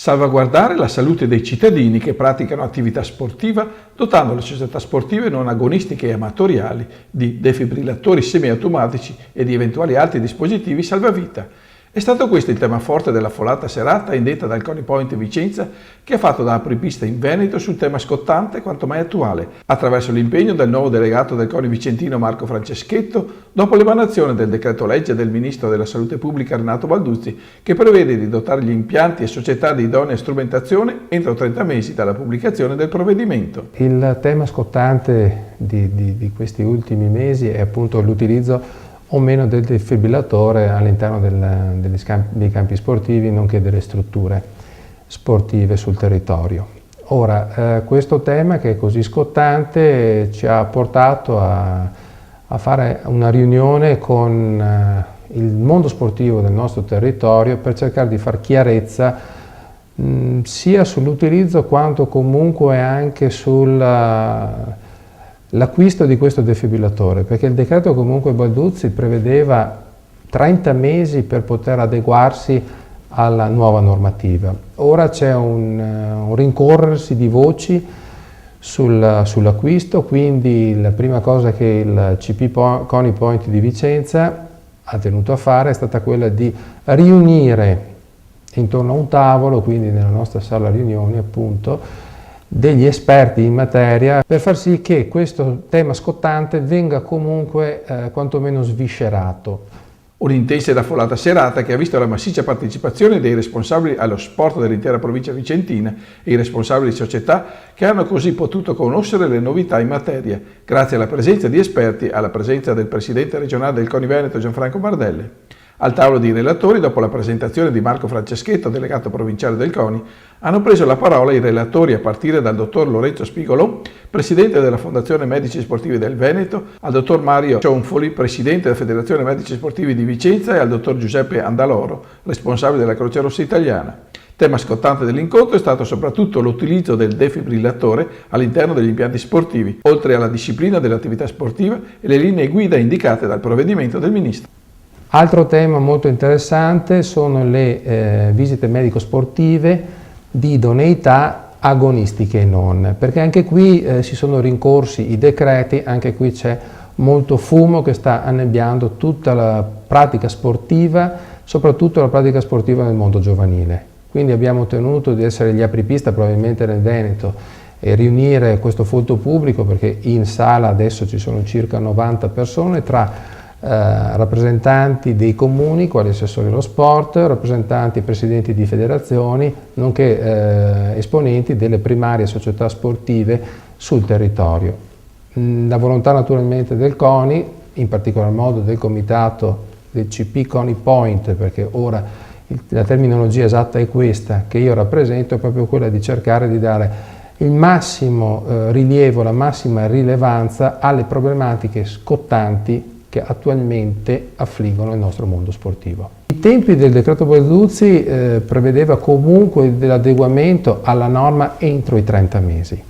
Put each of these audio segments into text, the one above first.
salvaguardare la salute dei cittadini che praticano attività sportiva, dotando le società sportive non agonistiche e amatoriali di defibrillatori semiautomatici e di eventuali altri dispositivi salvavita. È stato questo il tema forte dell'affollata serata indetta dal CONI Point Vicenza, che ha fatto da apripista in Veneto sul tema scottante quanto mai attuale, attraverso l'impegno del nuovo delegato del CONI vicentino Marco Franceschetto, dopo l'emanazione del decreto legge del Ministro della Salute Pubblica Renato Balduzzi, che prevede di dotare gli impianti e società di idonea strumentazione entro 30 mesi dalla pubblicazione del provvedimento. Il tema scottante di questi ultimi mesi è appunto l'utilizzo o meno del defibrillatore all'interno dei campi sportivi, nonché delle strutture sportive sul territorio. Ora, questo tema che è così scottante ci ha portato a fare una riunione con il mondo sportivo del nostro territorio per cercare di far chiarezza sia sull'utilizzo quanto comunque anche l'acquisto di questo defibrillatore, perché il decreto comunque Balduzzi prevedeva 30 mesi per poter adeguarsi alla nuova normativa. Ora c'è un rincorrersi di voci sull'acquisto, quindi la prima cosa che il CP CONI Point di Vicenza ha tenuto a fare è stata quella di riunire intorno a un tavolo, quindi nella nostra sala riunioni appunto, degli esperti in materia per far sì che questo tema scottante venga comunque quantomeno sviscerato. Un'intensa ed affollata serata che ha visto la massiccia partecipazione dei responsabili allo sport dell'intera provincia vicentina e i responsabili di società che hanno così potuto conoscere le novità in materia, grazie alla presenza di esperti, alla presenza del presidente regionale del CONI Veneto Gianfranco Bardelle. Al tavolo dei relatori, dopo la presentazione di Marco Franceschetto, delegato provinciale del CONI, hanno preso la parola i relatori a partire dal dottor Lorenzo Spigolò, presidente della Fondazione Medici Sportivi del Veneto, al dottor Mario Cionfoli, presidente della Federazione Medici Sportivi di Vicenza e al dottor Giuseppe Andaloro, responsabile della Croce Rossa Italiana. Tema scottante dell'incontro è stato soprattutto l'utilizzo del defibrillatore all'interno degli impianti sportivi, oltre alla disciplina dell'attività sportiva e le linee guida indicate dal provvedimento del Ministro. Altro tema molto interessante sono le visite medico-sportive di idoneità agonistiche e non, perché anche qui si sono rincorsi i decreti, anche qui c'è molto fumo che sta annebbiando tutta la pratica sportiva, soprattutto la pratica sportiva nel mondo giovanile. Quindi abbiamo tenuto di essere gli apripista probabilmente nel Veneto e riunire questo folto pubblico, perché in sala adesso ci sono circa 90 persone tra rappresentanti dei comuni, quali assessori allo sport, rappresentanti e presidenti di federazioni, nonché esponenti delle primarie società sportive sul territorio. La volontà naturalmente del CONI, in particolar modo del comitato del CP CONI Point, perché ora la terminologia esatta è questa, che io rappresento, è proprio quella di cercare di dare il massimo rilievo, la massima rilevanza alle problematiche scottanti che attualmente affliggono il nostro mondo sportivo. I tempi del decreto Balduzzi prevedeva comunque dell'adeguamento alla norma entro i 30 mesi.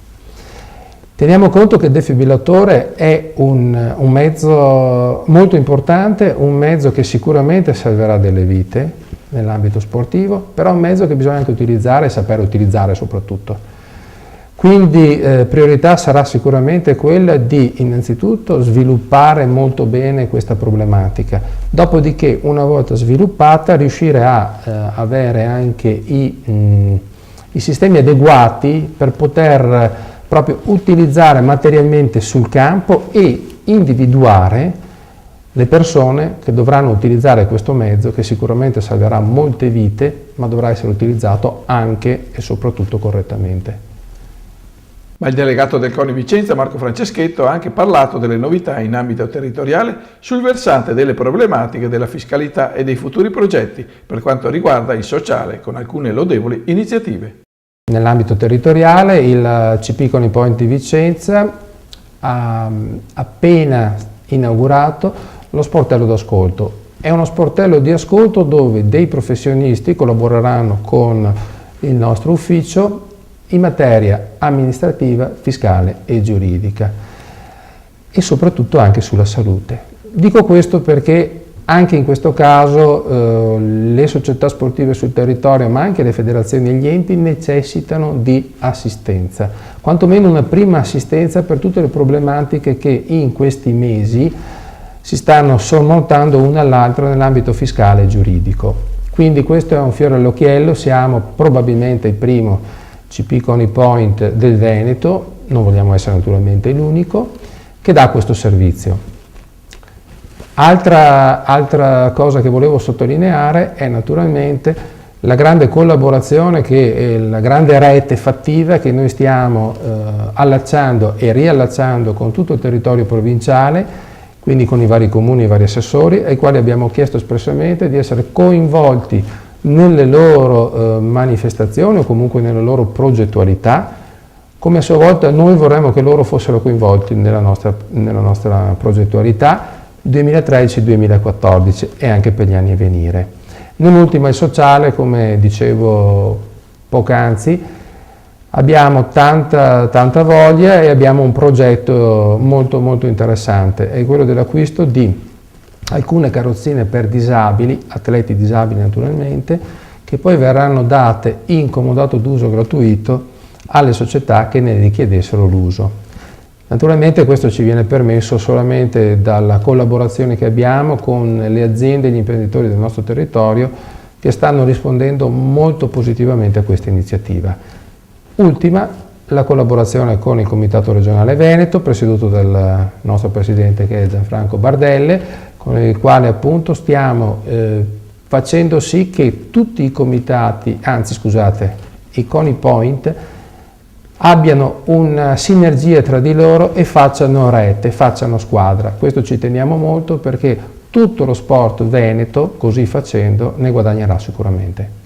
Teniamo conto che il defibrillatore è un mezzo molto importante, un mezzo che sicuramente salverà delle vite nell'ambito sportivo, però è un mezzo che bisogna anche utilizzare e sapere utilizzare soprattutto. Quindi priorità sarà sicuramente quella di innanzitutto sviluppare molto bene questa problematica, dopodiché una volta sviluppata riuscire a avere anche i sistemi adeguati per poter proprio utilizzare materialmente sul campo e individuare le persone che dovranno utilizzare questo mezzo, che sicuramente salverà molte vite, ma dovrà essere utilizzato anche e soprattutto correttamente. Ma il delegato del CONI Vicenza, Marco Franceschetto, ha anche parlato delle novità in ambito territoriale sul versante delle problematiche della fiscalità e dei futuri progetti per quanto riguarda il sociale, con alcune lodevoli iniziative. Nell'ambito territoriale il CP CONI Point di Vicenza ha appena inaugurato lo sportello d'ascolto. È uno sportello di ascolto dove dei professionisti collaboreranno con il nostro ufficio in materia amministrativa, fiscale e giuridica e soprattutto anche sulla salute. Dico questo perché Anche in questo caso le società sportive sul territorio, ma anche le federazioni e gli enti necessitano di assistenza, quantomeno una prima assistenza per tutte le problematiche che in questi mesi si stanno sormontando una all'altra nell'ambito fiscale e giuridico. Quindi questo è un fiore all'occhiello, siamo probabilmente il primo CP Coni Point del Veneto, non vogliamo essere naturalmente l'unico, che dà questo servizio. Altra cosa che volevo sottolineare è naturalmente la grande collaborazione, la grande rete fattiva che noi stiamo allacciando e riallacciando con tutto il territorio provinciale, quindi con i vari comuni e i vari assessori, ai quali abbiamo chiesto espressamente di essere coinvolti nelle loro manifestazioni o comunque nella loro progettualità, come a sua volta noi vorremmo che loro fossero coinvolti nella nostra progettualità 2013-2014 e anche per gli anni a venire. Non ultimo il sociale, come dicevo poc'anzi, abbiamo tanta voglia e abbiamo un progetto molto interessante, è quello dell'acquisto di alcune carrozzine per disabili, atleti disabili naturalmente, che poi verranno date in comodato d'uso gratuito alle società che ne richiedessero l'uso. Naturalmente questo ci viene permesso solamente dalla collaborazione che abbiamo con le aziende e gli imprenditori del nostro territorio che stanno rispondendo molto positivamente a questa iniziativa. Ultima, la collaborazione con il Comitato Regionale Veneto, presieduto dal nostro presidente che è Gianfranco Bardelle, con il quale appunto stiamo facendo sì che tutti i comitati, i Coni Point, abbiano una sinergia tra di loro e facciano rete, facciano squadra. Questo ci teniamo molto perché tutto lo sport veneto, così facendo, ne guadagnerà sicuramente.